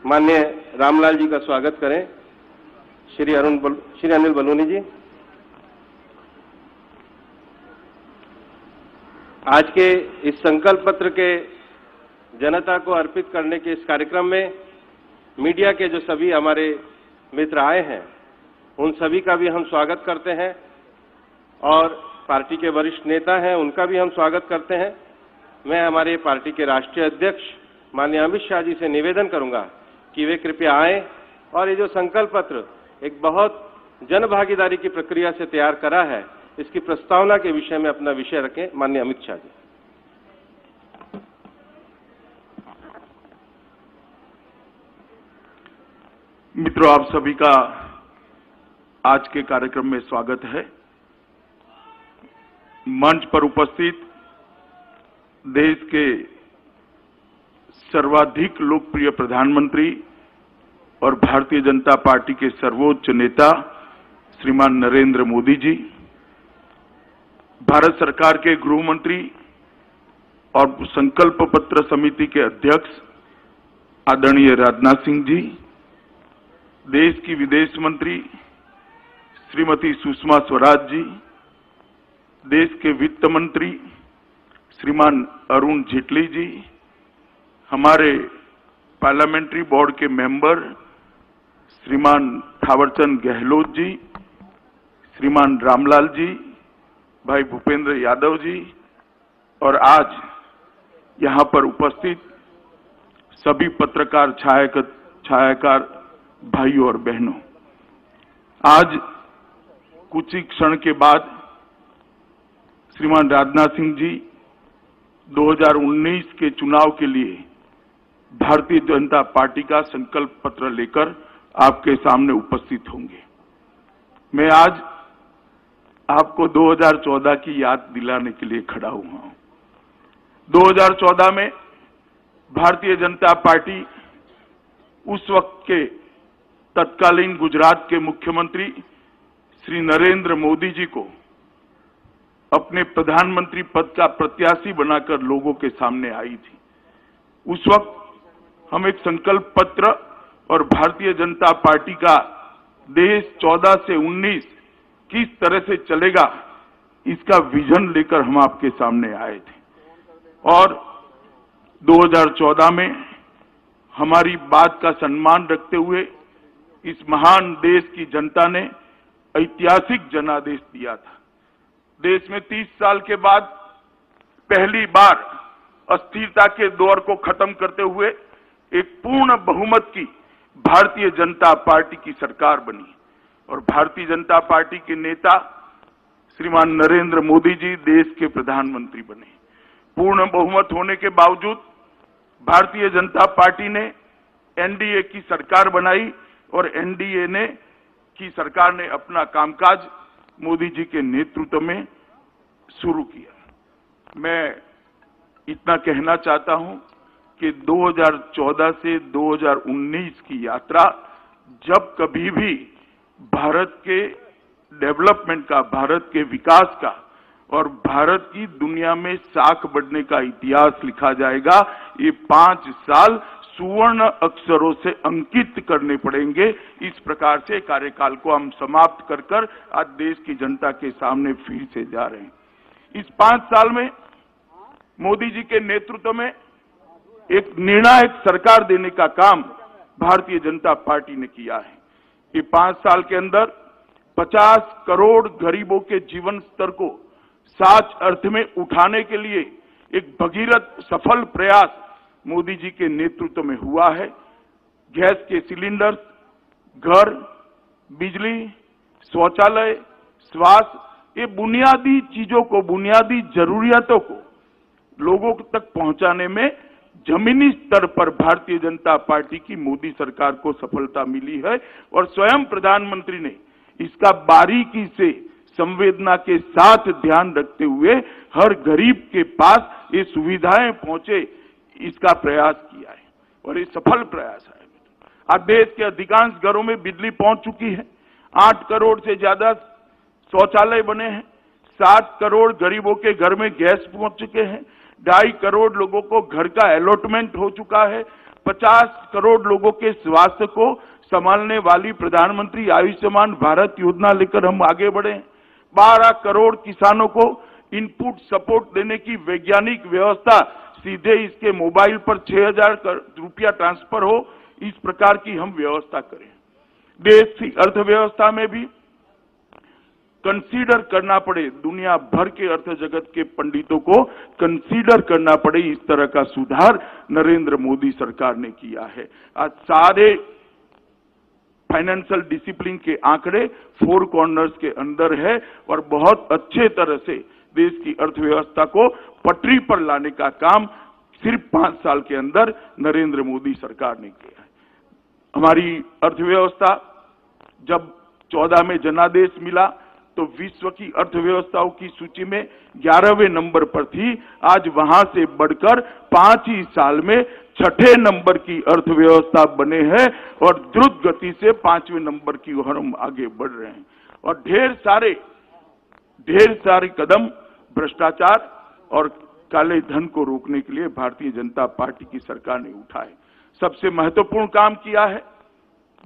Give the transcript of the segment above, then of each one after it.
माननीय रामलाल जी का स्वागत करें। श्री अनिल बलूनी जी। आज के इस संकल्प पत्र के जनता को अर्पित करने के इस कार्यक्रम में मीडिया के जो सभी हमारे मित्र आए हैं, उन सभी का भी हम स्वागत करते हैं और पार्टी के वरिष्ठ नेता हैं, उनका भी हम स्वागत करते हैं। मैं हमारे पार्टी के राष्ट्रीय अध्यक्ष माननीय अमित शाह जी से निवेदन करूंगा कि वे कृपया आएं और ये जो संकल्प पत्र एक बहुत जन भागीदारी की प्रक्रिया से तैयार करा है, इसकी प्रस्तावना के विषय में अपना विषय रखें। माननीय अमित शाह जी। मित्रों, आप सभी का आज के कार्यक्रम में स्वागत है। मंच पर उपस्थित देश के सर्वाधिक लोकप्रिय प्रधानमंत्री और भारतीय जनता पार्टी के सर्वोच्च नेता श्रीमान नरेंद्र मोदी जी, भारत सरकार के गृह मंत्री और संकल्प पत्र समिति के अध्यक्ष आदरणीय राजनाथ सिंह जी, देश की विदेश मंत्री श्रीमती सुषमा स्वराज जी, देश के वित्त मंत्री श्रीमान अरुण जेटली जी, हमारे पार्लियामेंट्री बोर्ड के मेंबर श्रीमान थावरचंद गहलोत जी, श्रीमान रामलाल जी, भाई भूपेंद्र यादव जी और आज यहां पर उपस्थित सभी पत्रकार छायाकार भाइयों और बहनों, आज कुछ ही क्षण के बाद श्रीमान राजनाथ सिंह जी 2019 के चुनाव के लिए भारतीय जनता पार्टी का संकल्प पत्र लेकर आपके सामने उपस्थित होंगे। मैं आज आपको 2014 की याद दिलाने के लिए खड़ा हुआ हूं। 2014 में भारतीय जनता पार्टी उस वक्त के तत्कालीन गुजरात के मुख्यमंत्री श्री नरेंद्र मोदी जी को अपने प्रधानमंत्री पद का प्रत्याशी बनाकर लोगों के सामने आई थी। उस वक्त हम एक संकल्प पत्र और भारतीय जनता पार्टी का देश 14 से 19 किस तरह से चलेगा, इसका विजन लेकर हम आपके सामने आए थे। और 2014 में हमारी बात का सम्मान रखते हुए इस महान देश की जनता ने ऐतिहासिक जनादेश दिया था। देश में 30 साल के बाद पहली बार अस्थिरता के दौर को खत्म करते हुए एक पूर्ण बहुमत की भारतीय जनता पार्टी की सरकार बनी और भारतीय जनता पार्टी के नेता श्रीमान नरेंद्र मोदी जी देश के प्रधानमंत्री बने। पूर्ण बहुमत होने के बावजूद भारतीय जनता पार्टी ने एनडीए की सरकार बनाई और एनडीए की सरकार ने अपना कामकाज मोदी जी के नेतृत्व में शुरू किया। मैं इतना कहना चाहता हूं कि 2014 से 2019 की यात्रा जब कभी भी भारत के डेवलपमेंट का, भारत के विकास का और भारत की दुनिया में साख बढ़ने का इतिहास लिखा जाएगा, ये 5 साल सुवर्ण अक्षरों से अंकित करने पड़ेंगे। इस प्रकार से कार्यकाल को हम समाप्त कर आज देश की जनता के सामने फिर से जा रहे हैं। इस 5 साल में मोदी जी के नेतृत्व में एक निर्णायक सरकार देने का काम भारतीय जनता पार्टी ने किया है। ये 5 साल के अंदर 50 करोड़ गरीबों के जीवन स्तर को सच अर्थ में उठाने के लिए एक भगीरथ सफल प्रयास मोदी जी के नेतृत्व में हुआ है। गैस के सिलेंडर, घर, बिजली, शौचालय, स्वास्थ्य, ये बुनियादी चीजों को, बुनियादी जरूरियातों को लोगों तक पहुंचाने में जमीनी स्तर पर भारतीय जनता पार्टी की मोदी सरकार को सफलता मिली है और स्वयं प्रधानमंत्री ने इसका बारीकी से संवेदना के साथ ध्यान रखते हुए हर गरीब के पास ये सुविधाएं पहुंचे, इसका प्रयास किया है और ये सफल प्रयास है। आज देश के अधिकांश घरों में बिजली पहुंच चुकी है। 8 करोड़ से ज्यादा शौचालय बने हैं। 7 करोड़ गरीबों के घर में गैस पहुंच चुके हैं। 2.5 करोड़ लोगों को घर का अलॉटमेंट हो चुका है। 50 करोड़ लोगों के स्वास्थ्य को संभालने वाली प्रधानमंत्री आयुष्मान भारत योजना लेकर हम आगे बढ़े। 12 करोड़ किसानों को इनपुट सपोर्ट देने की वैज्ञानिक व्यवस्था, सीधे इसके मोबाइल पर 6,000 रुपया ट्रांसफर हो, इस प्रकार की हम व्यवस्था करें। देश की अर्थव्यवस्था में भी कंसीडर करना पड़े, दुनिया भर के अर्थ जगत के पंडितों को कंसीडर करना पड़े, इस तरह का सुधार नरेंद्र मोदी सरकार ने किया है। आज सारे फाइनेंशियल डिसिप्लिन के आंकड़े 4 कॉर्नर्स के अंदर है और बहुत अच्छे तरह से देश की अर्थव्यवस्था को पटरी पर लाने का काम सिर्फ 5 साल के अंदर नरेंद्र मोदी सरकार ने किया है। हमारी अर्थव्यवस्था जब 14 में जनादेश मिला तो विश्व की अर्थव्यवस्थाओं की सूची में 11वें नंबर पर थी। आज वहां से बढ़कर 5 ही साल में 6ठे नंबर की अर्थव्यवस्था बने हैं और द्रुत गति से 5वें नंबर की ओर हम आगे बढ़ रहे हैं। और ढेर सारे कदम भ्रष्टाचार और काले धन को रोकने के लिए भारतीय जनता पार्टी की सरकार ने उठाए। सबसे महत्वपूर्ण काम किया है,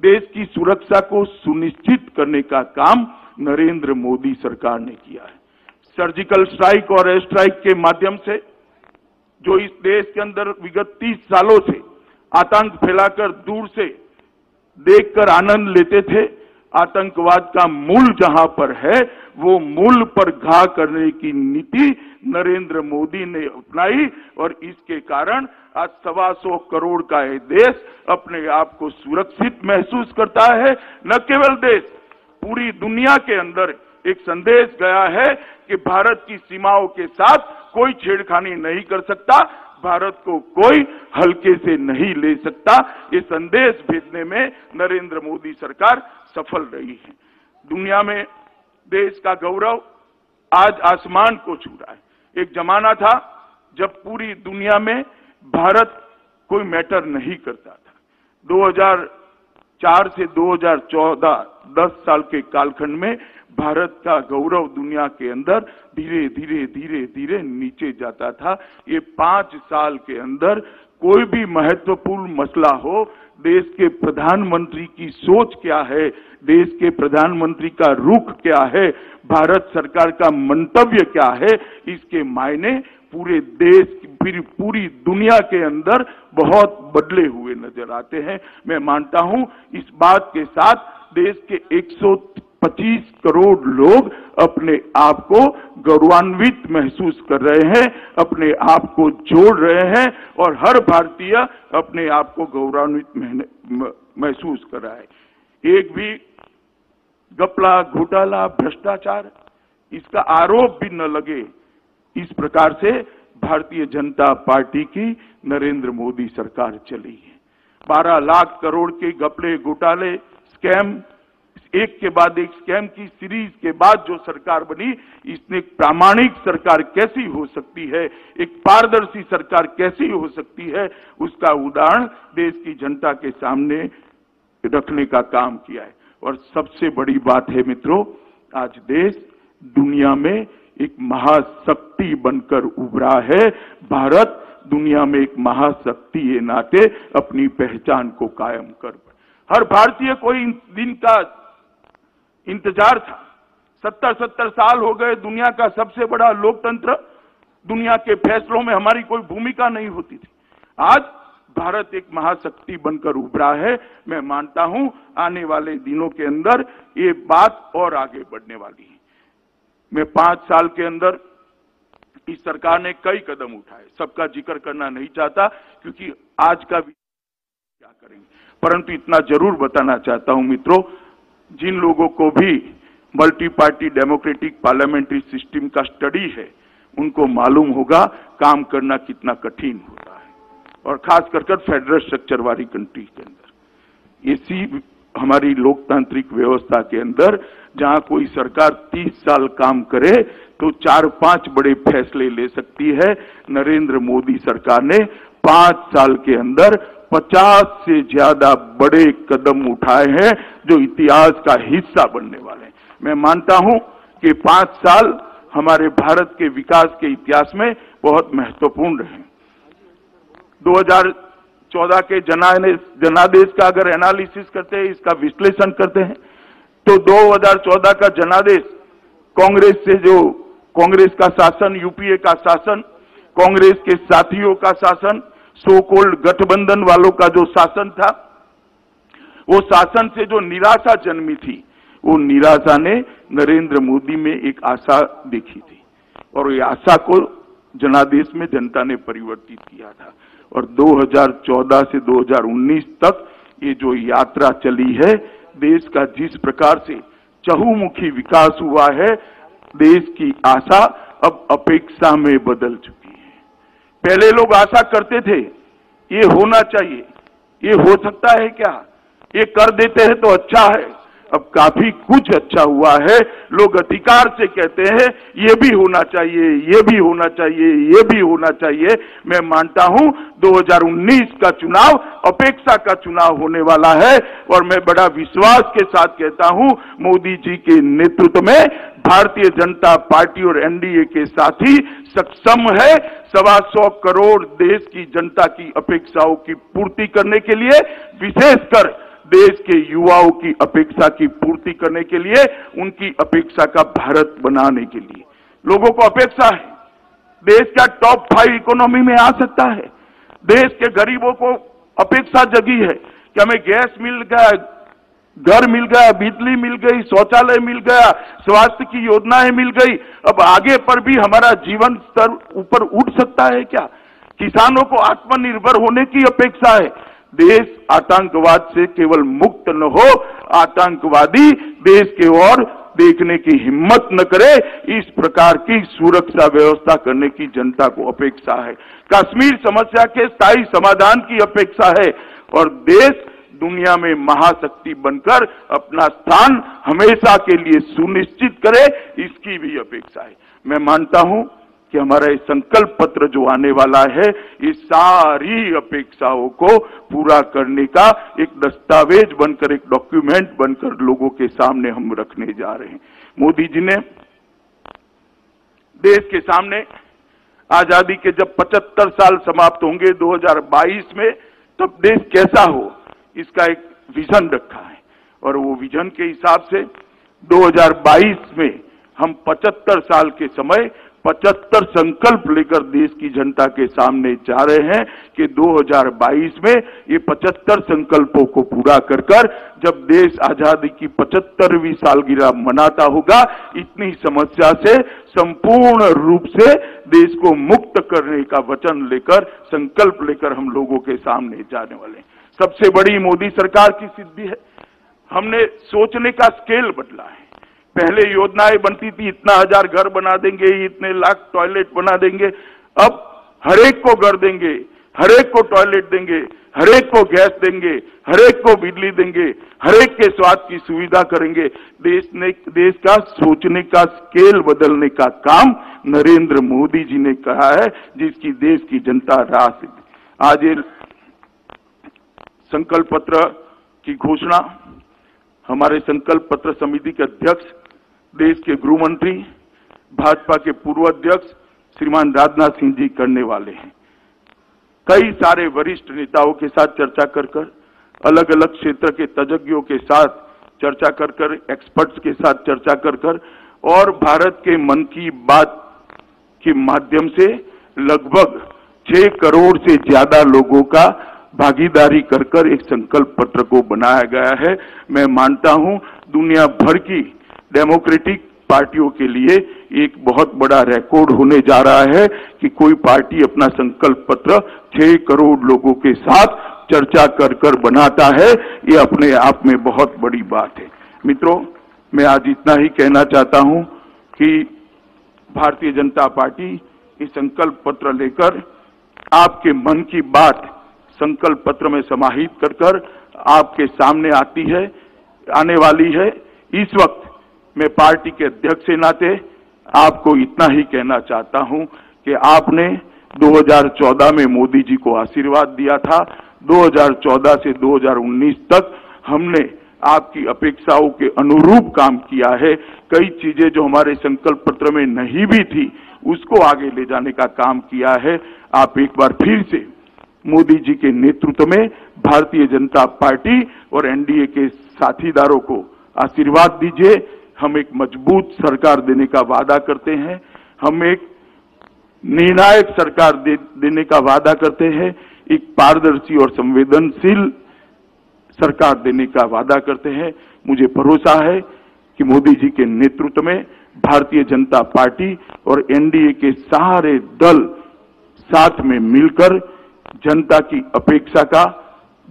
देश की सुरक्षा को सुनिश्चित करने का काम नरेंद्र मोदी सरकार ने किया है। सर्जिकल स्ट्राइक और एयर स्ट्राइक के माध्यम से जो इस देश के अंदर विगत 30 सालों से आतंक फैलाकर दूर से देखकर आनंद लेते थे, आतंकवाद का मूल जहां पर है वो मूल पर घा करने की नीति नरेंद्र मोदी ने अपनाई और इसके कारण आज 125 करोड़ का ये देश अपने आप को सुरक्षित महसूस करता है। न केवल देश, पूरी दुनिया के अंदर एक संदेश गया है कि भारत की सीमाओं के साथ कोई छेड़खानी नहीं कर सकता, भारत को कोई हल्के से नहीं ले सकता। ये संदेश भेजने में नरेंद्र मोदी सरकार सफल रही है। दुनिया में देश का गौरव आज आसमान को छू रहा है। एक जमाना था जब पूरी दुनिया में भारत कोई मैटर नहीं करता था। 2004 से 2014 10 साल के कालखंड में भारत का गौरव दुनिया के अंदर धीरे धीरे नीचे जाता था। ये 5 साल के अंदर कोई भी महत्वपूर्ण मसला हो, देश के प्रधानमंत्री की सोच क्या है, देश के प्रधानमंत्री का रुख क्या है, भारत सरकार का मंतव्य क्या है, इसके मायने पूरे देश फिर पूरी दुनिया के अंदर बहुत बदले हुए नजर आते हैं। मैं मानता हूं इस बात के साथ देश के 125 करोड़ लोग अपने आप को गौरवान्वित महसूस कर रहे हैं, अपने आप को जोड़ रहे हैं और हर भारतीय अपने आप को गौरवान्वित महसूस कर रहा है। एक भी घपला, घोटाला, भ्रष्टाचार इसका आरोप भी न लगे, इस प्रकार से भारतीय जनता पार्टी की नरेंद्र मोदी सरकार चली है। 12 लाख करोड़ के घपले, घोटाले, स्कैम, एक के बाद एक स्कैम की सीरीज के बाद जो सरकार बनी, इसने एक प्रामाणिक सरकार कैसी हो सकती है, एक पारदर्शी सरकार कैसी हो सकती है, उसका उदाहरण देश की जनता के सामने रखने का काम किया है। और सबसे बड़ी बात है मित्रों, आज देश दुनिया में एक महाशक्ति बनकर उभरा है। भारत दुनिया में एक महाशक्ति के नाते अपनी पहचान को कायम कर, हर भारतीय को इन दिन का इंतजार था। 70 साल हो गए, दुनिया का सबसे बड़ा लोकतंत्र, दुनिया के फैसलों में हमारी कोई भूमिका नहीं होती थी। आज भारत एक महाशक्ति बनकर उभरा है। मैं मानता हूं आने वाले दिनों के अंदर ये बात और आगे बढ़ने वाली है। मैं 5 साल के अंदर इस सरकार ने कई कदम उठाए, सबका जिक्र करना नहीं चाहता क्योंकि आज का क्या करेंगे, परंतु इतना जरूर बताना चाहता हूं मित्रों, जिन लोगों को भी multi party democratic parliamentary system का स्टडी है, उनको मालूम होगा काम करना कितना कठिन होता है, और खास कर फेडरल स्ट्रक्चर वाली कंट्री के अंदर। इसी हमारी लोकतांत्रिक व्यवस्था के अंदर जहां कोई सरकार 30 साल काम करे तो 4-5 बड़े फैसले ले सकती है, नरेंद्र मोदी सरकार ने 5 साल के अंदर 50 से ज्यादा बड़े कदम उठाए हैं जो इतिहास का हिस्सा बनने वाले हैं। मैं मानता हूं कि 5 साल हमारे भारत के विकास के इतिहास में बहुत महत्वपूर्ण रहे। 2014 के जनादेश का अगर एनालिसिस करते हैं, इसका विश्लेषण करते हैं, तो 2014 का जनादेश कांग्रेस से जो कांग्रेस का शासन, यूपीए का शासन, कांग्रेस के साथियों का शासन, सो कॉल्ड गठबंधन वालों का जो शासन था, वो शासन से जो निराशा जन्मी थी, वो निराशा ने नरेंद्र मोदी में एक आशा देखी थी और ये आशा को जनादेश में जनता ने परिवर्तित किया था। और 2014 से 2019 तक ये जो यात्रा चली है, देश का जिस प्रकार से चहुमुखी विकास हुआ है, देश की आशा अब अपेक्षा में बदल चुकी है। पहले लोग आशा करते थे ये होना चाहिए, ये हो सकता है क्या, ये कर देते हैं तो अच्छा है। अब काफी कुछ अच्छा हुआ है, लोग अधिकार से कहते हैं ये भी होना चाहिए, ये भी होना चाहिए, ये भी होना चाहिए। मैं मानता हूं 2019 का चुनाव अपेक्षा का चुनाव होने वाला है और मैं बड़ा विश्वास के साथ कहता हूं मोदी जी के नेतृत्व में भारतीय जनता पार्टी और एनडीए के साथी सक्षम है 125 करोड़ देश की जनता की अपेक्षाओं की पूर्ति करने के लिए, विशेषकर देश के युवाओं की अपेक्षा की पूर्ति करने के लिए, उनकी अपेक्षा का भारत बनाने के लिए। लोगों को अपेक्षा है देश का टॉप 5 इकोनॉमी में आ सकता है। देश के गरीबों को अपेक्षा जगी है कि हमें गैस मिल गया, घर मिल गया, बिजली मिल गई, शौचालय मिल गया, स्वास्थ्य की योजनाएं मिल गई। अब आगे पर भी हमारा जीवन स्तर ऊपर उठ सकता है क्या? किसानों को आत्मनिर्भर होने की अपेक्षा है। देश आतंकवाद से केवल मुक्त न हो, आतंकवादी देश के ओर देखने की हिम्मत न करे, इस प्रकार की सुरक्षा व्यवस्था करने की जनता को अपेक्षा है। कश्मीर समस्या के स्थायी समाधान की अपेक्षा है और देश दुनिया में महाशक्ति बनकर अपना स्थान हमेशा के लिए सुनिश्चित करे, इसकी भी अपेक्षा है। मैं मानता हूं कि हमारा ये संकल्प पत्र जो आने वाला है, इस सारी अपेक्षाओं को पूरा करने का एक दस्तावेज बनकर, एक डॉक्यूमेंट बनकर लोगों के सामने हम रखने जा रहे हैं। मोदी जी ने देश के सामने आजादी के जब 75 साल समाप्त होंगे 2022 में, तब देश कैसा हो, इसका एक विजन रखा है और वो विजन के हिसाब से 2022 में हम 75 साल के समय 75 संकल्प लेकर देश की जनता के सामने जा रहे हैं कि 2022 में ये 75 संकल्पों को पूरा कर जब देश आजादी की 75वीं सालगिरह मनाता होगा, इतनी समस्या से संपूर्ण रूप से देश को मुक्त करने का वचन लेकर, संकल्प लेकर हम लोगों के सामने जाने वाले हैं। सबसे बड़ी मोदी सरकार की सिद्धि है, हमने सोचने का स्केल बदला है। पहले योजनाएं बनती थी, इतना 1000 घर बना देंगे, इतने लाख टॉयलेट बना देंगे। अब हरेक को घर देंगे, हरेक को टॉयलेट देंगे, हरेक को गैस देंगे, हरेक को बिजली देंगे, हरेक के स्वास्थ्य की सुविधा करेंगे। देश का सोचने का स्केल बदलने का काम नरेंद्र मोदी जी ने कहा है, जिसकी देश की जनता राह से आज ये संकल्प पत्र की घोषणा हमारे संकल्प पत्र समिति के अध्यक्ष, देश के गृह मंत्री, भाजपा के पूर्व अध्यक्ष श्रीमान राजनाथ सिंह जी करने वाले हैं। कई सारे वरिष्ठ नेताओं के साथ चर्चा कर अलग अलग क्षेत्र के तज्ञों के साथ चर्चा कर एक्सपर्ट्स के साथ चर्चा कर और भारत के मन की बात के माध्यम से लगभग 6 करोड़ से ज्यादा लोगों का भागीदारी कर एक संकल्प पत्र को बनाया गया है। मैं मानता हूं दुनिया भर की डेमोक्रेटिक पार्टियों के लिए एक बहुत बड़ा रिकॉर्ड होने जा रहा है कि कोई पार्टी अपना संकल्प पत्र 6 करोड़ लोगों के साथ चर्चा कर बनाता है। ये अपने आप में बहुत बड़ी बात है। मित्रों, मैं आज इतना ही कहना चाहता हूं कि भारतीय जनता पार्टी इस संकल्प पत्र लेकर आपके मन की बात संकल्प पत्र में समाहित कर आपके सामने आने वाली है। इस वक्त मैं पार्टी के अध्यक्ष के नाते आपको इतना ही कहना चाहता हूं कि आपने 2014 में मोदी जी को आशीर्वाद दिया था। 2014 से 2019 तक हमने आपकी अपेक्षाओं के अनुरूप काम किया है। कई चीजें जो हमारे संकल्प पत्र में नहीं भी थी, उसको आगे ले जाने का काम किया है। आप एक बार फिर से मोदी जी के नेतृत्व में भारतीय जनता पार्टी और एनडीए के साथीदारों को आशीर्वाद दीजिए। हम एक मजबूत सरकार देने का वादा करते हैं, हम एक निर्णायक सरकार देने का वादा करते हैं, एक पारदर्शी और संवेदनशील सरकार देने का वादा करते हैं। मुझे भरोसा है कि मोदी जी के नेतृत्व में भारतीय जनता पार्टी और एनडीए के सारे दल साथ में मिलकर जनता की अपेक्षा का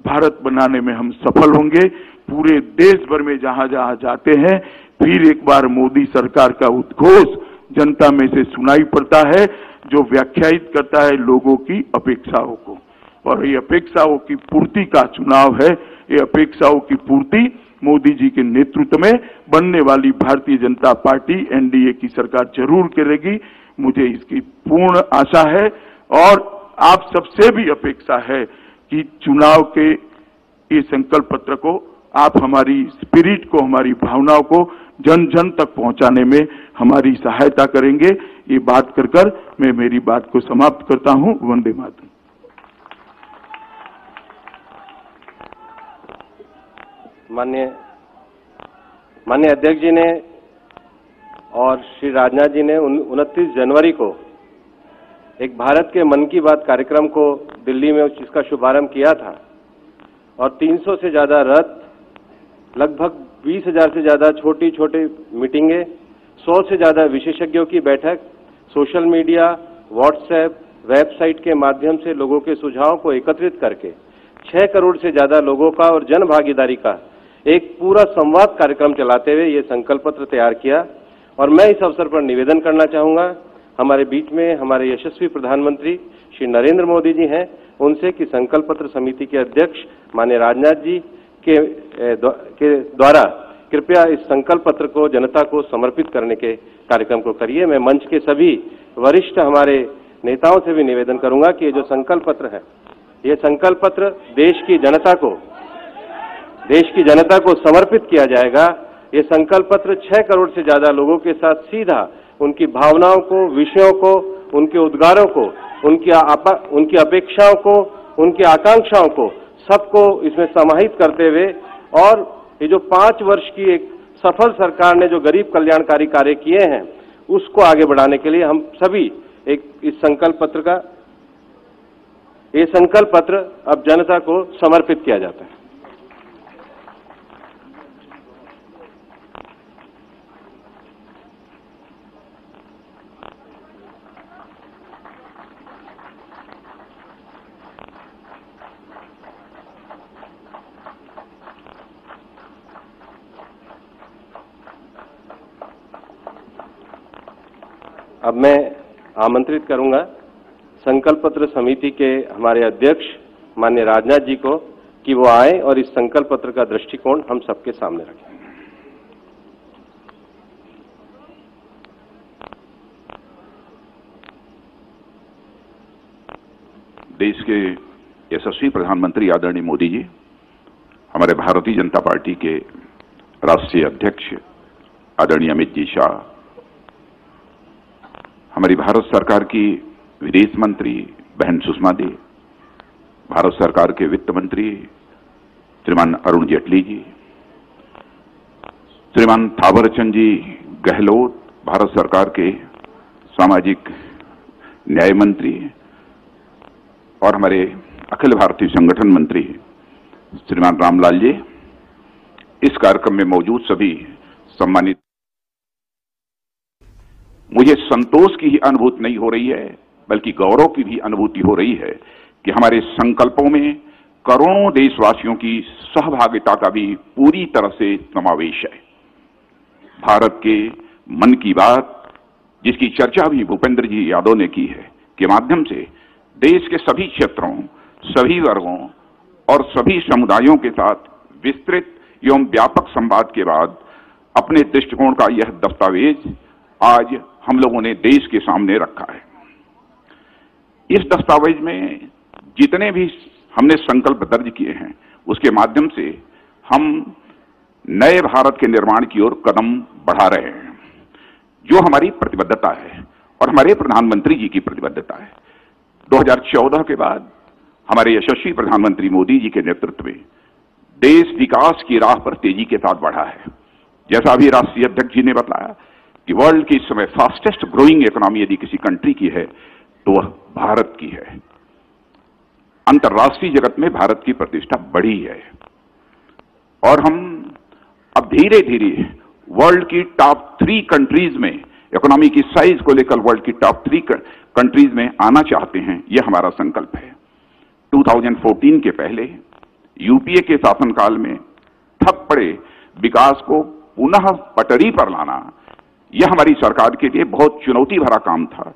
भारत बनाने में हम सफल होंगे। पूरे देश भर में जहां जहां जाते हैं फिर एक बार मोदी सरकार का उद्घोष जनता में से सुनाई पड़ता है, जो व्याख्यायित करता है लोगों की अपेक्षाओं को, और ये अपेक्षाओं की पूर्ति का चुनाव है। ये अपेक्षाओं की पूर्ति मोदी जी के नेतृत्व में बनने वाली भारतीय जनता पार्टी एनडीए की सरकार जरूर करेगी। मुझे इसकी पूर्ण आशा है और आप सबसे भी अपेक्षा है कि चुनाव के ये संकल्प पत्र को आप हमारी स्पिरिट को, हमारी भावनाओं को जन जन तक पहुंचाने में हमारी सहायता करेंगे। ये बात कर मैं मेरी बात को समाप्त करता हूं। वंदे मातरम। माननीय अध्यक्ष जी ने और श्री राजनाथ जी ने 29 जनवरी को एक भारत के मन की बात कार्यक्रम को दिल्ली में जिसका शुभारंभ किया था और 300 से ज्यादा रथ, लगभग 20,000 से ज्यादा छोटी छोटी मीटिंगें, 100 से ज्यादा विशेषज्ञों की बैठक, सोशल मीडिया, व्हाट्सएप, वेबसाइट के माध्यम से लोगों के सुझावों को एकत्रित करके 6 करोड़ से ज्यादा लोगों का और जन भागीदारी का एक पूरा संवाद कार्यक्रम चलाते हुए ये संकल्प पत्र तैयार किया। और मैं इस अवसर पर निवेदन करना चाहूंगा, हमारे बीच में हमारे यशस्वी प्रधानमंत्री श्री नरेंद्र मोदी जी हैं, उनसे कि संकल्प पत्र समिति के अध्यक्ष माननीय राजनाथ जी के द्वारा कृपया इस संकल्प पत्र को जनता को समर्पित करने के कार्यक्रम को करिए। मैं मंच के सभी वरिष्ठ हमारे नेताओं से भी निवेदन करूंगा कि ये जो संकल्प पत्र है, ये संकल्प पत्र देश की जनता को समर्पित किया जाएगा। ये संकल्प पत्र 6 करोड़ से ज्यादा लोगों के साथ सीधा उनकी भावनाओं को, विषयों को, उनके उद्गारों को, उनकी अपेक्षाओं को, उनकी आकांक्षाओं को, सबको इसमें समाहित करते हुए और ये जो 5 वर्ष की एक सफल सरकार ने जो गरीब कल्याणकारी कार्य किए हैं उसको आगे बढ़ाने के लिए हम सभी एक इस संकल्प पत्र का, ये संकल्प पत्र अब जनता को समर्पित किया जाता है। अब मैं आमंत्रित करूंगा संकल्प पत्र समिति के हमारे अध्यक्ष माननीय राजनाथ जी को कि वो आए और इस संकल्प पत्र का दृष्टिकोण हम सबके सामने रखें। देश के यशस्वी प्रधानमंत्री आदरणीय मोदी जी, हमारे भारतीय जनता पार्टी के राष्ट्रीय अध्यक्ष आदरणीय अमित जी शाह, हमारी भारत सरकार की विदेश मंत्री बहन सुषमा जी, भारत सरकार के वित्त मंत्री श्रीमान अरुण जेटली जी, श्रीमान थावरचंद जी गहलोत, भारत सरकार के सामाजिक न्याय मंत्री, और हमारे अखिल भारतीय संगठन मंत्री श्रीमान रामलाल जी, इस कार्यक्रम में मौजूद सभी सम्मानित, मुझे संतोष की ही अनुभूति नहीं हो रही है बल्कि गौरव की भी अनुभूति हो रही है कि हमारे संकल्पों में करोड़ों देशवासियों की सहभागिता का भी पूरी तरह से समावेश है। भारत के मन की बात, जिसकी चर्चा भी भूपेंद्र जी यादव ने की है, के माध्यम से देश के सभी क्षेत्रों, सभी वर्गों और सभी समुदायों के साथ विस्तृत एवं व्यापक संवाद के बाद अपने दृष्टिकोण का यह दस्तावेज आज हम लोगों ने देश के सामने रखा है। इस दस्तावेज में जितने भी हमने संकल्प दर्ज किए हैं उसके माध्यम से हम नए भारत के निर्माण की ओर कदम बढ़ा रहे हैं, जो हमारी प्रतिबद्धता है और हमारे प्रधानमंत्री जी की प्रतिबद्धता है। 2014 के बाद हमारे यशस्वी प्रधानमंत्री मोदी जी के नेतृत्व में देश विकास की राह पर तेजी के साथ बढ़ा है। जैसा अभी राष्ट्रीय अध्यक्ष जी ने बताया कि वर्ल्ड की इस समय फास्टेस्ट ग्रोइंग इकोनॉमी यदि किसी कंट्री की है तो वह भारत की है। अंतर्राष्ट्रीय जगत में भारत की प्रतिष्ठा बढ़ी है और हम अब धीरे धीरे वर्ल्ड की टॉप 3 कंट्रीज में, इकोनॉमी की साइज को लेकर वर्ल्ड की टॉप 3 कंट्रीज में आना चाहते हैं। यह हमारा संकल्प है। 2014 के पहले यूपीए के शासनकाल में ठप पड़े विकास को पुनः पटरी पर लाना, यह हमारी सरकार के लिए बहुत चुनौती भरा काम था,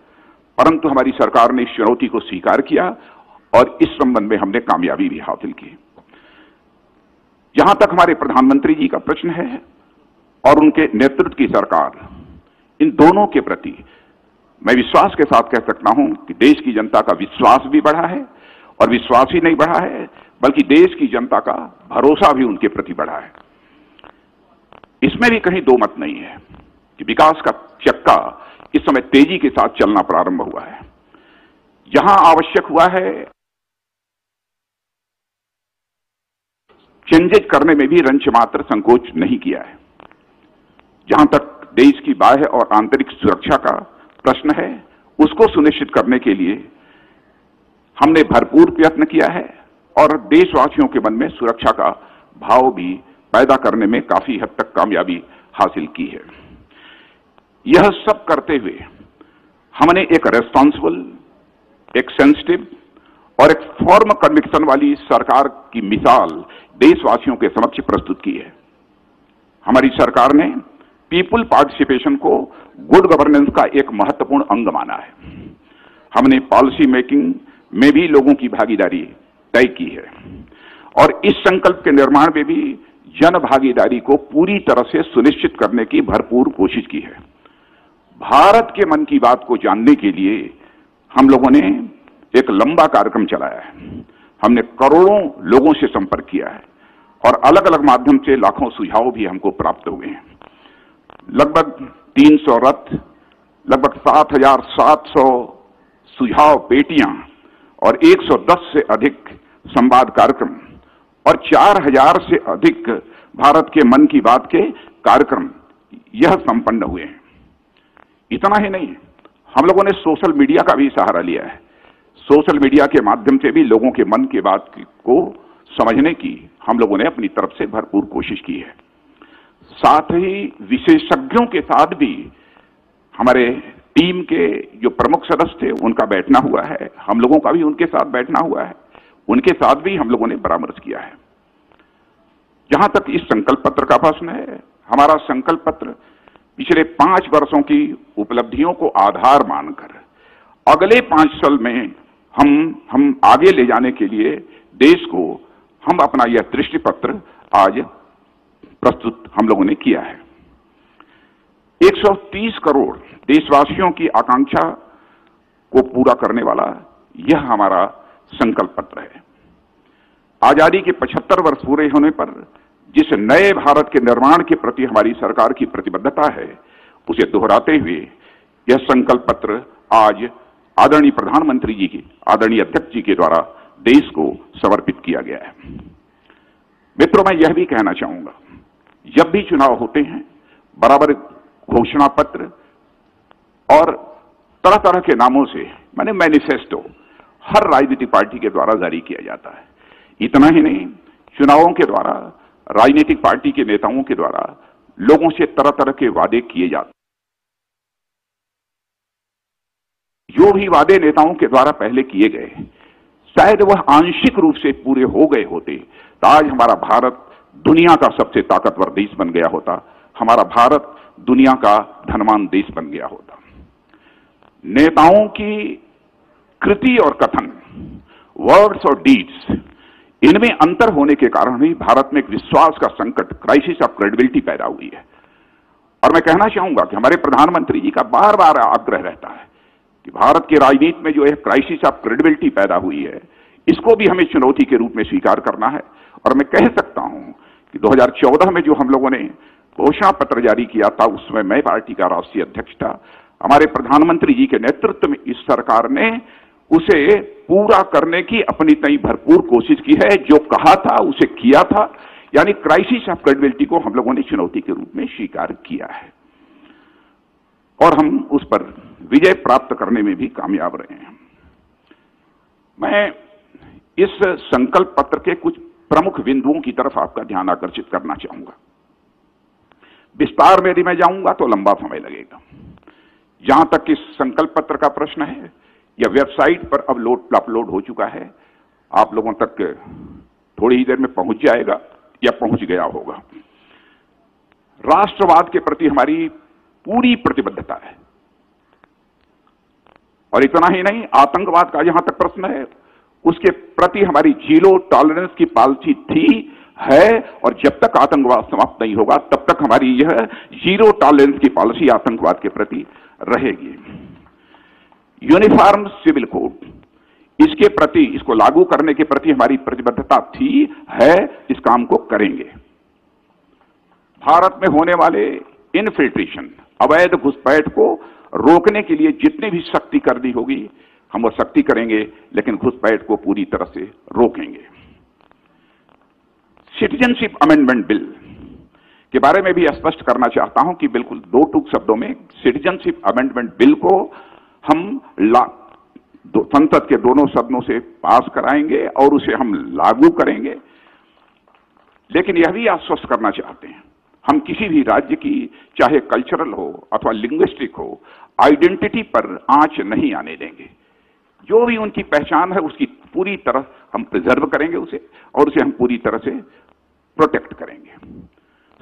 परंतु हमारी सरकार ने इस चुनौती को स्वीकार किया और इस संबंध में हमने कामयाबी भी हासिल की। जहां तक हमारे प्रधानमंत्री जी का प्रश्न है और उनके नेतृत्व की सरकार, इन दोनों के प्रति मैं विश्वास के साथ कह सकता हूं कि देश की जनता का विश्वास भी बढ़ा है और विश्वास ही नहीं बढ़ा है बल्कि देश की जनता का भरोसा भी उनके प्रति बढ़ा है। इसमें भी कहीं दो मत नहीं है कि विकास का चक्का इस समय तेजी के साथ चलना प्रारंभ हुआ है। जहां आवश्यक हुआ है चेंजेज करने में भी रंच मात्र संकोच नहीं किया है। जहां तक देश की बाह्य और आंतरिक सुरक्षा का प्रश्न है, उसको सुनिश्चित करने के लिए हमने भरपूर प्रयत्न किया है और देशवासियों के मन में सुरक्षा का भाव भी पैदा करने में काफी हद तक कामयाबी हासिल की है। यह सब करते हुए हमने एक रेस्पॉन्सिबल, एक सेंसिटिव और एक फॉर्म कन्विक्शन वाली सरकार की मिसाल देशवासियों के समक्ष प्रस्तुत की है। हमारी सरकार ने पीपुल पार्टिसिपेशन को गुड गवर्नेंस का एक महत्वपूर्ण अंग माना है। हमने पॉलिसी मेकिंग में भी लोगों की भागीदारी तय की है और इस संकल्प के निर्माण में भी जन भागीदारी को पूरी तरह से सुनिश्चित करने की भरपूर कोशिश की है। भारत के मन की बात को जानने के लिए हम लोगों ने एक लंबा कार्यक्रम चलाया है। हमने करोड़ों लोगों से संपर्क किया है और अलग अलग माध्यम से लाखों सुझाव भी हमको प्राप्त हुए हैं। लगभग 300 रथ, लगभग 7,700 सुझाव पेटियां और 110 से अधिक संवाद कार्यक्रम और 4,000 से अधिक भारत के मन की बात के कार्यक्रम यह संपन्न हुए हैं। इतना ही नहीं, हम लोगों ने सोशल मीडिया का भी सहारा लिया है। सोशल मीडिया के माध्यम से भी लोगों के मन की बात को समझने की हम लोगों ने अपनी तरफ से भरपूर कोशिश की है। साथ ही विशेषज्ञों के साथ भी हमारे टीम के जो प्रमुख सदस्य थे उनका बैठना हुआ है, हम लोगों का भी उनके साथ बैठना हुआ है, उनके साथ भी हम लोगों ने परामर्श किया है। जहां तक इस संकल्प पत्र का प्रश्न है, हमारा संकल्प पत्र पिछले 5 वर्षों की उपलब्धियों को आधार मानकर अगले 5 साल में हम आगे ले जाने के लिए देश को हम अपना यह दृष्टि पत्र आज प्रस्तुत हम लोगों ने किया है। 130 करोड़ देशवासियों की आकांक्षा को पूरा करने वाला यह हमारा संकल्प पत्र है। आजादी के 75 वर्ष पूरे होने पर जिस नए भारत के निर्माण के प्रति हमारी सरकार की प्रतिबद्धता है, उसे दोहराते हुए यह संकल्प पत्र आज आदरणीय प्रधानमंत्री जी की, आदरणीय अध्यक्ष जी के द्वारा देश को समर्पित किया गया है। मित्रों, मैं यह भी कहना चाहूंगा, जब भी चुनाव होते हैं बराबर घोषणा पत्र और तरह तरह के नामों से माने मैनिफेस्टो हर राजनीतिक पार्टी के द्वारा जारी किया जाता है। इतना ही नहीं, चुनावों के द्वारा राजनीतिक पार्टी के नेताओं के द्वारा लोगों से तरह तरह के वादे किए जाते। जो भी वादे नेताओं के द्वारा पहले किए गए, शायद वह आंशिक रूप से पूरे हो गए होते तो आज हमारा भारत दुनिया का सबसे ताकतवर देश बन गया होता, हमारा भारत दुनिया का धनवान देश बन गया होता। नेताओं की कृति और कथन, वर्ड्स और डीड्स, इनमें अंतर होने के कारण ही भारत में एक विश्वास का संकट, क्राइसिस ऑफ क्रेडिबिलिटी पैदा हुई है। और मैं कहना चाहूंगा कि हमारे प्रधानमंत्री जी का बार बार आग्रह रहता है कि भारत की राजनीति में जो है क्राइसिस ऑफ क्रेडिबिलिटी पैदा हुई है, इसको भी हमें चुनौती के रूप में स्वीकार करना है। और मैं कह सकता हूं कि 2014 में जो हम लोगों ने घोषणा पत्र जारी किया था, उसमें मैं पार्टी का राष्ट्रीय अध्यक्ष था। हमारे प्रधानमंत्री जी के नेतृत्व में इस सरकार ने उसे पूरा करने की अपनी तई भरपूर कोशिश की है। जो कहा था उसे किया था, यानी क्राइसिस ऑफ क्रेडिबिलिटी को हम लोगों ने चुनौती के रूप में स्वीकार किया है और हम उस पर विजय प्राप्त करने में भी कामयाब रहे हैं। मैं इस संकल्प पत्र के कुछ प्रमुख बिंदुओं की तरफ आपका ध्यान आकर्षित करना चाहूंगा। विस्तार में यदि मैं जाऊंगा तो लंबा समय लगेगा। जहां तक इस संकल्प पत्र का प्रश्न है, यह वेबसाइट पर अपलोड हो चुका है, आप लोगों तक थोड़ी ही देर में पहुंच जाएगा या पहुंच गया होगा। राष्ट्रवाद के प्रति हमारी पूरी प्रतिबद्धता है और इतना ही नहीं, आतंकवाद का जहां तक प्रश्न है उसके प्रति हमारी जीरो टॉलरेंस की पॉलिसी थी, है और जब तक आतंकवाद समाप्त नहीं होगा तब तक हमारी यह जीरो टॉलरेंस की पॉलिसी आतंकवाद के प्रति रहेगी। यूनिफॉर्म सिविल कोड, इसके प्रति, इसको लागू करने के प्रति हमारी प्रतिबद्धता थी, है, इस काम को करेंगे। भारत में होने वाले इनफिल्ट्रेशन, अवैध घुसपैठ को रोकने के लिए जितनी भी सख्ती करनी होगी हम वो सख्ती करेंगे, लेकिन घुसपैठ को पूरी तरह से रोकेंगे। सिटीजनशिप अमेंडमेंट बिल के बारे में भी स्पष्ट करना चाहता हूं कि बिल्कुल दो टूक शब्दों में सिटीजनशिप अमेंडमेंट बिल को हम संसद के दोनों सदनों से पास कराएंगे और उसे हम लागू करेंगे। लेकिन यह भी आश्वस्त करना चाहते हैं, हम किसी भी राज्य की, चाहे कल्चरल हो अथवा लिंग्विस्टिक हो, आइडेंटिटी पर आंच नहीं आने देंगे। जो भी उनकी पहचान है उसकी पूरी तरह हम प्रिजर्व करेंगे उसे, और उसे हम पूरी तरह से प्रोटेक्ट करेंगे।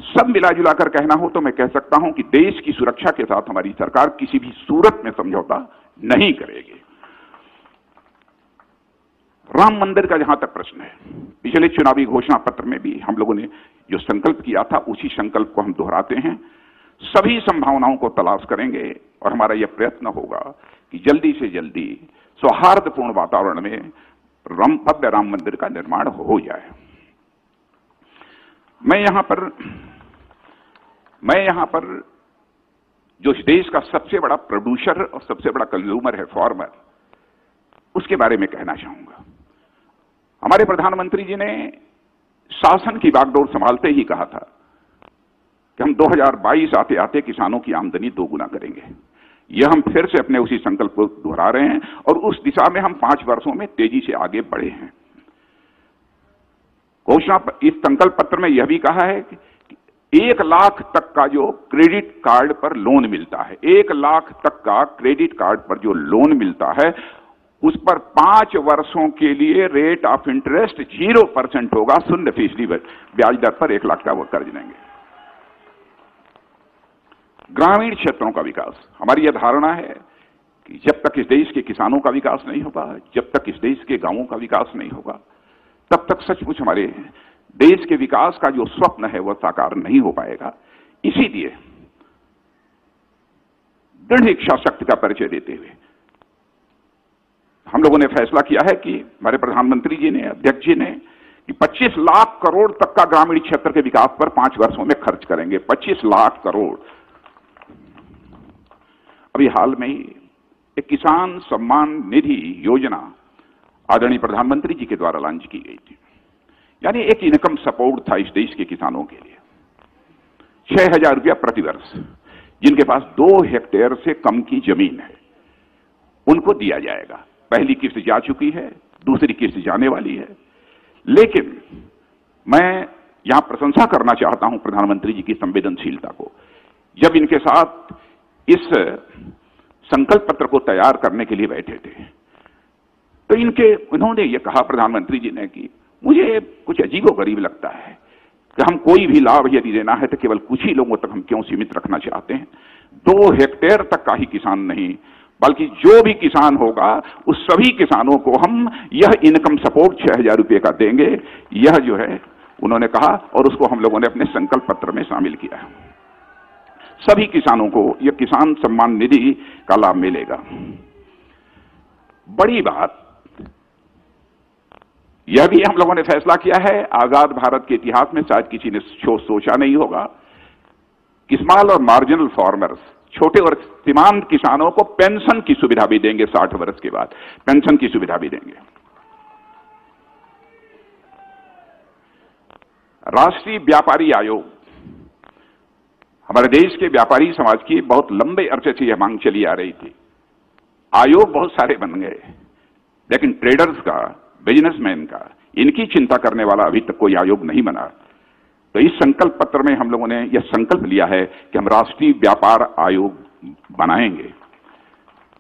सब मिला जुला कर कहना हो तो मैं कह सकता हूं कि देश की सुरक्षा के साथ हमारी सरकार किसी भी सूरत में समझौता नहीं करेगी। राम मंदिर का जहां तक प्रश्न है, पिछले चुनावी घोषणा पत्र में भी हम लोगों ने जो संकल्प किया था उसी संकल्प को हम दोहराते हैं। सभी संभावनाओं को तलाश करेंगे और हमारा यह प्रयत्न होगा कि जल्दी से जल्दी सौहार्दपूर्ण वातावरण में भव्य राम मंदिर का निर्माण हो जाए। मैं यहां पर जो इस देश का सबसे बड़ा प्रोड्यूसर और सबसे बड़ा कंज्यूमर है, फार्मर, उसके बारे में कहना चाहूंगा। हमारे प्रधानमंत्री जी ने शासन की बागडोर संभालते ही कहा था कि हम 2022 आते आते किसानों की आमदनी दोगुना करेंगे। यह हम फिर से अपने उसी संकल्प को दोहरा रहे हैं और उस दिशा में हम 5 वर्षों में तेजी से आगे बढ़े हैं। घोषणा इस संकल्प पत्र में यह भी कहा है कि 1 लाख तक का जो क्रेडिट कार्ड पर लोन मिलता है, 1 लाख तक का क्रेडिट कार्ड पर जो लोन मिलता है उस पर 5 वर्षों के लिए रेट ऑफ इंटरेस्ट 0% होगा, 0% ब्याज दर पर 1 लाख का वो कर्ज लेंगे। ग्रामीण क्षेत्रों का विकास, हमारी यह धारणा है कि जब तक इस देश के किसानों का विकास नहीं होगा, जब तक इस देश के गांवों का विकास नहीं होगा, तब तक सचमुच हमारे देश के विकास का जो स्वप्न है वह साकार नहीं हो पाएगा। इसीलिए दृढ़ इच्छा शक्ति का परिचय देते हुए हम लोगों ने फैसला किया है कि हमारे प्रधानमंत्री जी ने, अध्यक्ष जी ने, कि 25 लाख करोड़ तक का ग्रामीण क्षेत्र के विकास पर 5 वर्षों में खर्च करेंगे। 25 लाख करोड़। अभी हाल में ही एक किसान सम्मान निधि योजना आदरणीय प्रधानमंत्री जी के द्वारा लॉन्च की गई थी, यानी एक इनकम सपोर्ट था इस देश के किसानों के लिए। 6,000 रुपया प्रति वर्ष जिनके पास 2 हेक्टेयर से कम की जमीन है उनको दिया जाएगा। पहली किस्त जा चुकी है, दूसरी किस्त जाने वाली है। लेकिन मैं यहां प्रशंसा करना चाहता हूं प्रधानमंत्री जी की संवेदनशीलता को। जब इनके साथ इस संकल्प पत्र को तैयार करने के लिए बैठे थे तो उन्होंने ये कहा, प्रधानमंत्री जी ने, कि मुझे कुछ अजीबोगरीब लगता है कि हम कोई भी लाभ यदि देना है तो केवल कुछ ही लोगों तक हम क्यों सीमित रखना चाहते हैं। 2 हेक्टेयर तक का ही किसान नहीं, बल्कि जो भी किसान होगा उस सभी किसानों को हम यह इनकम सपोर्ट 6,000 रुपये का देंगे। यह जो है उन्होंने कहा और उसको हम लोगों ने अपने संकल्प पत्र में शामिल किया है। सभी किसानों को यह किसान सम्मान निधि का लाभ मिलेगा। बड़ी बात यह भी हम लोगों ने फैसला किया है, आजाद भारत के इतिहास में शायद किसी ने सोचा नहीं होगा कि स्मॉल और मार्जिनल फार्मर्स, छोटे और सीमांत किसानों को पेंशन की सुविधा भी देंगे, 60 वर्ष के बाद पेंशन की सुविधा भी देंगे। राष्ट्रीय व्यापारी आयोग, हमारे देश के व्यापारी समाज की बहुत लंबे अरसे से यह मांग चली आ रही थी। आयोग बहुत सारे बन गए, लेकिन ट्रेडर्स का, बिजनेसमैन का, इनकी चिंता करने वाला अभी तक कोई आयोग नहीं बना। तो इस संकल्प पत्र में हम लोगों ने यह संकल्प लिया है कि हम राष्ट्रीय व्यापार आयोग बनाएंगे।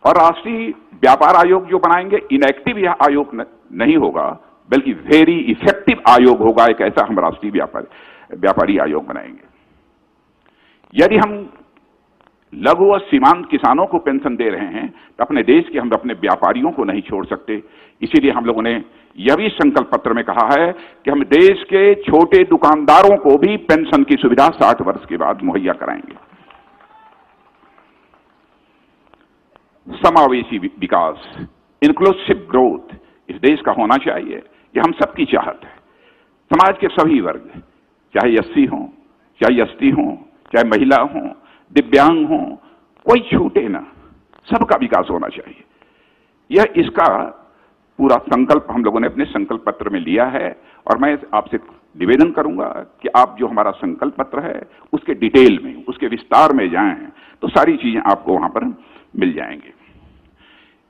और राष्ट्रीय व्यापार आयोग जो बनाएंगे, इनएक्टिव यह आयोग नहीं होगा, बल्कि वेरी इफेक्टिव आयोग होगा। एक ऐसा हम राष्ट्रीय व्यापारी आयोग बनाएंगे। यदि हम लघु और सीमांत किसानों को पेंशन दे रहे हैं तो अपने देश के हम अपने व्यापारियों को नहीं छोड़ सकते। इसीलिए हम लोगों ने यह भी संकल्प पत्र में कहा है कि हम देश के छोटे दुकानदारों को भी पेंशन की सुविधा 60 वर्ष के बाद मुहैया कराएंगे। समावेशी विकास, इंक्लूसिव ग्रोथ इस देश का होना चाहिए, यह हम सबकी चाहत है। समाज के सभी वर्ग, चाहे एससी हो, चाहे एसटी हो, चाहे महिला हो, दिव्यांग हो, कोई छूटे ना, सबका विकास होना चाहिए। यह इसका पूरा संकल्प हम लोगों ने अपने संकल्प पत्र में लिया है। और मैं आपसे निवेदन करूंगा कि आप जो हमारा संकल्प पत्र है उसके डिटेल में, उसके विस्तार में जाएं तो सारी चीजें आपको वहां पर मिल जाएंगी।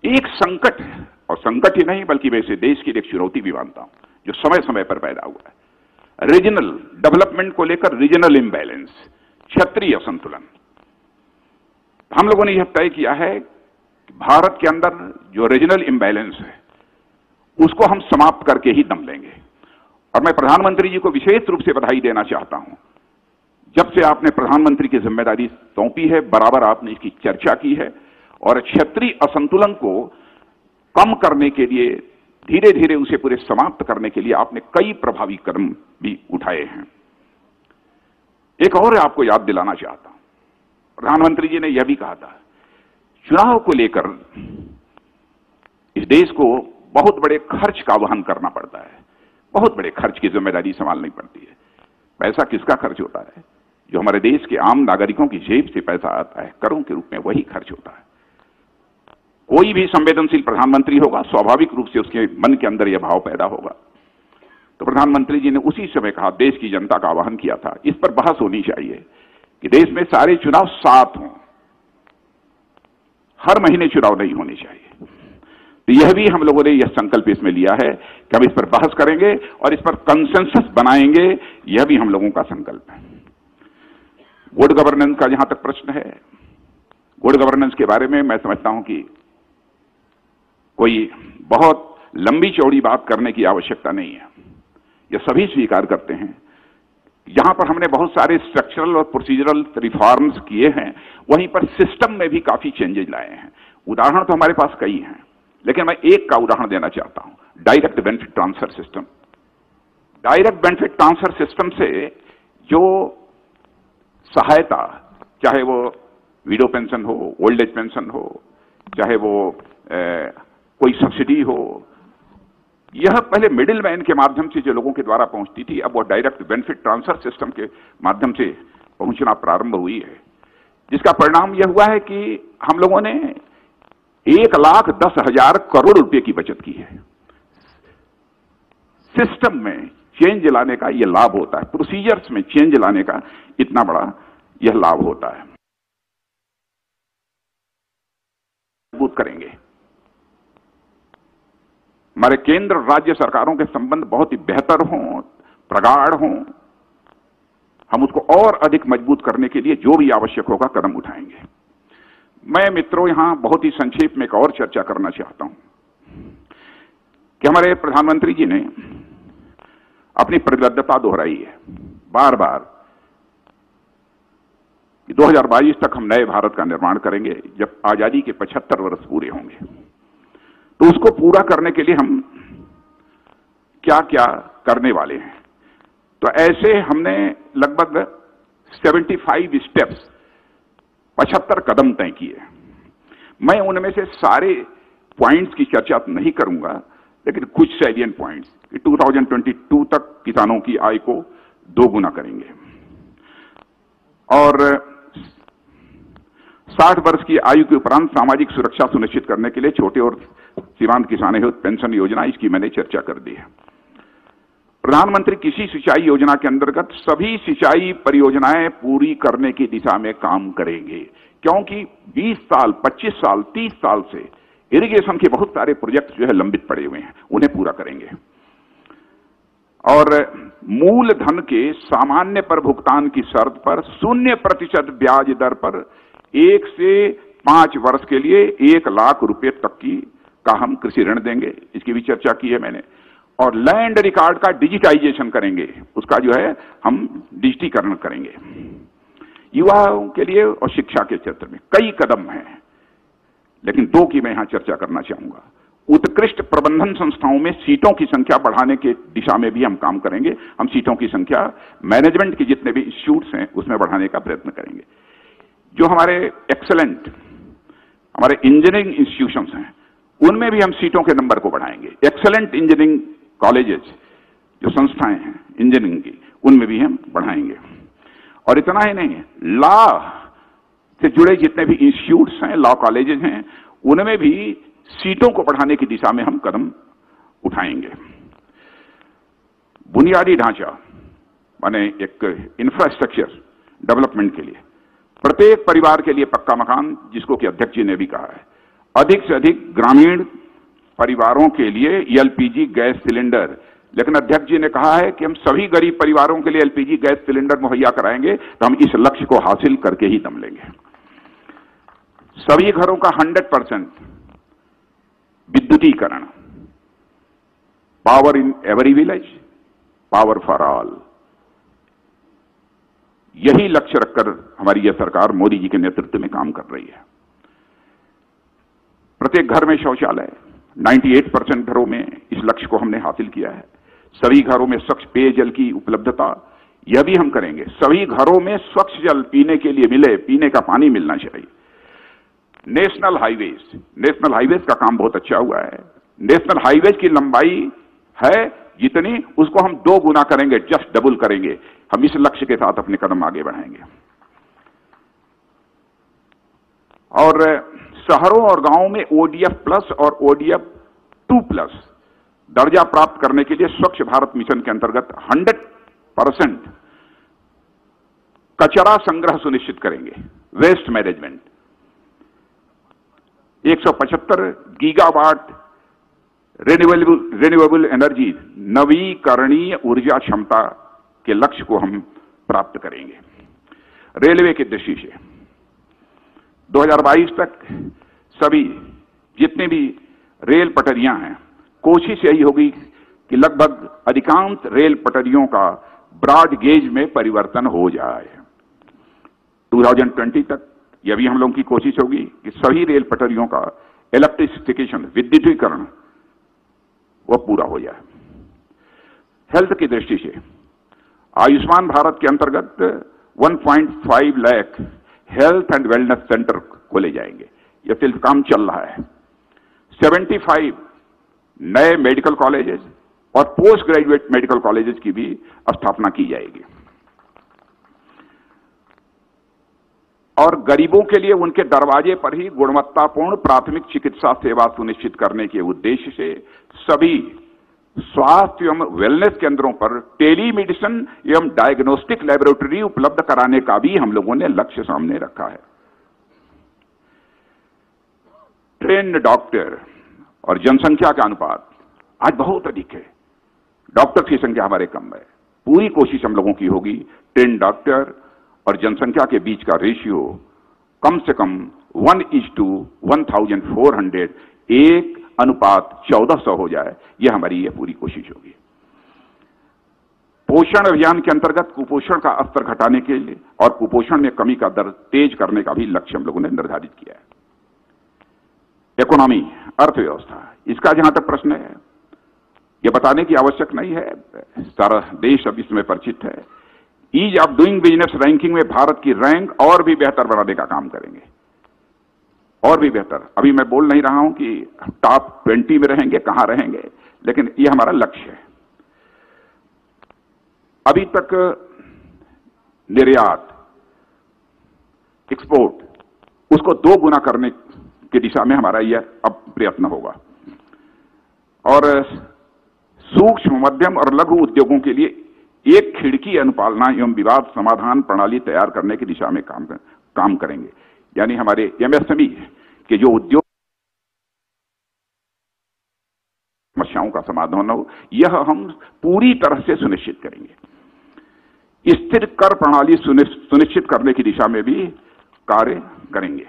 एक संकट, और संकट ही नहीं बल्कि वैसे देश की एक चुनौती भी मानता हूं, जो समय समय पर पैदा हुआ है, रीजनल डेवलपमेंट को लेकर रीजनल इम्बैलेंस, क्षेत्रीय असंतुलन। हम लोगों ने यह तय किया है कि भारत के अंदर जो रीजनल इम्बैलेंस है उसको हम समाप्त करके ही दम लेंगे। और मैं प्रधानमंत्री जी को विशेष रूप से बधाई देना चाहता हूं। जब से आपने प्रधानमंत्री की जिम्मेदारी सौंपी है, बराबर आपने इसकी चर्चा की है और क्षेत्रीय असंतुलन को कम करने के लिए, धीरे धीरे उसे पूरे समाप्त करने के लिए आपने कई प्रभावी कदम भी उठाए हैं। एक और आपको याद दिलाना चाहता हूं, प्रधानमंत्री जी ने यह भी कहा था, चुनाव को लेकर इस देश को बहुत बड़े खर्च का वहन करना पड़ता है, बहुत बड़े खर्च की जिम्मेदारी संभालनी पड़ती है। पैसा किसका खर्च होता है? जो हमारे देश के आम नागरिकों की जेब से पैसा आता है, करों के रूप में, वही खर्च होता है। कोई भी संवेदनशील प्रधानमंत्री होगा, स्वाभाविक रूप से उसके मन के अंदर यह भाव पैदा होगा। तो प्रधानमंत्री जी ने उसी समय कहा, देश की जनता का आह्वान किया था, इस पर बहस होनी चाहिए कि देश में सारे चुनाव साथ हों, हर महीने चुनाव नहीं होने चाहिए। तो यह भी हम लोगों ने यह संकल्प इसमें लिया है कि हम इस पर बहस करेंगे और इस पर कंसेंसस बनाएंगे। यह भी हम लोगों का संकल्प है। गुड गवर्नेंस का जहां तक प्रश्न है, गुड गवर्नेंस के बारे में मैं समझता हूं कि कोई बहुत लंबी चौड़ी बात करने की आवश्यकता नहीं है। यह सभी स्वीकार करते हैं। यहां पर हमने बहुत सारे स्ट्रक्चरल और प्रोसीजरल रिफॉर्म्स किए हैं, वहीं पर सिस्टम में भी काफी चेंजेस लाए हैं। उदाहरण तो हमारे पास कई हैं, लेकिन मैं एक का उदाहरण देना चाहता हूं, direct benefit transfer system. Direct benefit transfer system से जो सहायता, चाहे वो विडो पेंशन हो, ओल्ड एज पेंशन हो, चाहे वो कोई सब्सिडी हो, यह पहले मिडिल मैन के माध्यम से जो लोगों के द्वारा पहुंचती थी, अब वो डायरेक्ट बेनिफिट ट्रांसफर सिस्टम के माध्यम से पहुंचना प्रारंभ हुई है। जिसका परिणाम यह हुआ है कि हम लोगों ने 1,10,000 करोड़ रुपए की बचत की है। सिस्टम में चेंज लाने का यह लाभ होता है, प्रोसीजर्स में चेंज लाने का इतना बड़ा यह लाभ होता है। मजबूत करेंगे। हमारे केंद्र राज्य सरकारों के संबंध बहुत ही बेहतर हों, प्रगाढ़ हों। हम उसको और अधिक मजबूत करने के लिए जो भी आवश्यक होगा कदम उठाएंगे। मैं मित्रों यहां बहुत ही संक्षेप में एक और चर्चा करना चाहता हूं कि हमारे प्रधानमंत्री जी ने अपनी प्रतिबद्धता दोहराई है बार बार कि 2022 तक हम नए भारत का निर्माण करेंगे, जब आजादी के 75 वर्ष पूरे होंगे। तो उसको पूरा करने के लिए हम क्या क्या करने वाले हैं। तो ऐसे हमने लगभग 75 स्टेप्स, 75 कदम तय किए। मैं उनमें से सारे पॉइंट्स की चर्चा नहीं करूंगा, लेकिन कुछ सैलिएंट पॉइंट्स कि 2022 तक किसानों की आय को 2 गुना करेंगे और 60 वर्ष की आयु के उपरांत सामाजिक सुरक्षा सुनिश्चित करने के लिए छोटे और सीमांत किसानों हेतु पेंशन योजना, इसकी मैंने चर्चा कर दी है। प्रधानमंत्री कृषि सिंचाई योजना के अंतर्गत सभी सिंचाई परियोजनाएं पूरी करने की दिशा में काम करेंगे, क्योंकि 20 साल, 25 साल, 30 साल से इरिगेशन के बहुत सारे प्रोजेक्ट जो है लंबित पड़े हुए हैं, उन्हें पूरा करेंगे। और मूलधन के सामान्य पर भुगतान की शर्त पर 0% ब्याज दर पर 1 से 5 वर्ष के लिए 1 लाख रुपए तक का हम कृषि ऋण देंगे, इसकी भी चर्चा की है मैंने। और लैंड रिकॉर्ड का डिजिटाइजेशन करेंगे, उसका जो है हम डिजिटीकरण करेंगे। युवाओं के लिए और शिक्षा के क्षेत्र में कई कदम हैं, लेकिन 2 की मैं यहां चर्चा करना चाहूंगा। उत्कृष्ट प्रबंधन संस्थाओं में सीटों की संख्या बढ़ाने के दिशा में भी हम काम करेंगे। हम सीटों की संख्या मैनेजमेंट के जितने भी इंस्टीट्यूट्स हैं उसमें बढ़ाने का प्रयत्न करेंगे। जो हमारे एक्सेलेंट हमारे इंजीनियरिंग इंस्टीट्यूशंस हैं, उनमें भी हम सीटों के नंबर को बढ़ाएंगे। एक्सेलेंट इंजीनियरिंग कॉलेजेस, जो संस्थाएं हैं इंजीनियरिंग की, उनमें भी हम बढ़ाएंगे। और इतना ही नहीं, लॉ से जुड़े जितने भी इंस्टीट्यूट्स हैं, लॉ कॉलेजेस हैं, उनमें भी सीटों को बढ़ाने की दिशा में हम कदम उठाएंगे। बुनियादी ढांचा माने एक इंफ्रास्ट्रक्चर डेवलपमेंट के लिए प्रत्येक परिवार के लिए पक्का मकान, जिसको कि अध्यक्ष जी ने भी कहा है, अधिक से अधिक ग्रामीण परिवारों के लिए एलपीजी गैस सिलेंडर। लेकिन अध्यक्ष जी ने कहा है कि हम सभी गरीब परिवारों के लिए एलपीजी गैस सिलेंडर मुहैया कराएंगे, तो हम इस लक्ष्य को हासिल करके ही दम लेंगे। सभी घरों का 100% विद्युतीकरण, power in every village, power for all, यही लक्ष्य रखकर हमारी यह सरकार मोदी जी के नेतृत्व में काम कर रही है। प्रत्येक घर में शौचालय, 98% घरों में इस लक्ष्य को हमने हासिल किया है। सभी घरों में स्वच्छ पेयजल की उपलब्धता, यह भी हम करेंगे। सभी घरों में स्वच्छ जल पीने के लिए मिले, पीने का पानी मिलना चाहिए। नेशनल हाईवेज का काम बहुत अच्छा हुआ है। नेशनल हाईवेज की लंबाई है जितनी, उसको हम 2 गुना करेंगे, जस्ट डबल करेंगे। हम इस लक्ष्य के साथ अपने कदम आगे बढ़ाएंगे। और शहरों और गांवों में ODF प्लस और ODF 2+ दर्जा प्राप्त करने के लिए स्वच्छ भारत मिशन के अंतर्गत 100% कचरा संग्रह सुनिश्चित करेंगे। Waste management, 175 gigawatt renewable energy, नवीकरणीय ऊर्जा क्षमता के लक्ष्य को हम प्राप्त करेंगे। रेलवे की दृष्टि से 2022 तक सभी जितने भी रेल पटरियां हैं, कोशिश यही होगी कि लगभग अधिकांश रेल पटरियों का ब्रॉड गेज में परिवर्तन हो जाए। 2020 तक यह भी हम लोगों की कोशिश होगी कि सभी रेल पटरियों का इलेक्ट्रिफिकेशन, विद्युतीकरण, वह पूरा हो जाए। हेल्थ की दृष्टि से आयुष्मान भारत के अंतर्गत 1.5 lakh health and wellness centre खोले जाएंगे। यह सिर्फ काम चल रहा है। 75 नए मेडिकल कॉलेजेस और पोस्ट ग्रेजुएट मेडिकल कॉलेजेस की भी स्थापना की जाएगी। और गरीबों के लिए उनके दरवाजे पर ही गुणवत्तापूर्ण प्राथमिक चिकित्सा सेवा सुनिश्चित करने के उद्देश्य से सभी स्वास्थ्य एवं वेलनेस केंद्रों पर टेलीमेडिसिन एवं डायग्नोस्टिक लेबोरेटरी उपलब्ध कराने का भी हम लोगों ने लक्ष्य सामने रखा है। ट्रेन्ड डॉक्टर और जनसंख्या का अनुपात आज बहुत अधिक है। डॉक्टर की संख्या हमारे कम है। पूरी कोशिश हम लोगों की होगी ट्रेन्ड डॉक्टर और जनसंख्या के बीच का रेशियो कम से कम 1:1400, 1:1400 हो जाए। यह हमारी यह पूरी कोशिश होगी। पोषण अभियान के अंतर्गत कुपोषण का स्तर घटाने के लिए और कुपोषण में कमी का दर तेज करने का भी लक्ष्य हम लोगों ने निर्धारित किया है। इकोनॉमी, अर्थव्यवस्था, इसका जहां तक प्रश्न है, यह बताने की आवश्यक नहीं है, सारा देश अब इसमें परिचित है। Ease of doing business ranking में भारत की रैंक और भी बेहतर बनाने का काम करेंगे, और भी बेहतर। अभी मैं बोल नहीं रहा हूं कि टॉप 20 में रहेंगे, कहां रहेंगे, लेकिन यह हमारा लक्ष्य है। अभी तक निर्यात, एक्सपोर्ट उसको 2 गुना करने की दिशा में हमारा यह अब प्रयत्न होगा। और सूक्ष्म, मध्यम और लघु उद्योगों के लिए एक खिड़की अनुपालना एवं विवाद समाधान प्रणाली तैयार करने की दिशा में काम करेंगे। यानी हमारे एमएसएमई के जो उद्योग समस्याओं का समाधान हो, यह हम पूरी तरह से सुनिश्चित करेंगे। स्थिर कर प्रणाली सुनिश्चित करने की दिशा में भी कार्य करेंगे।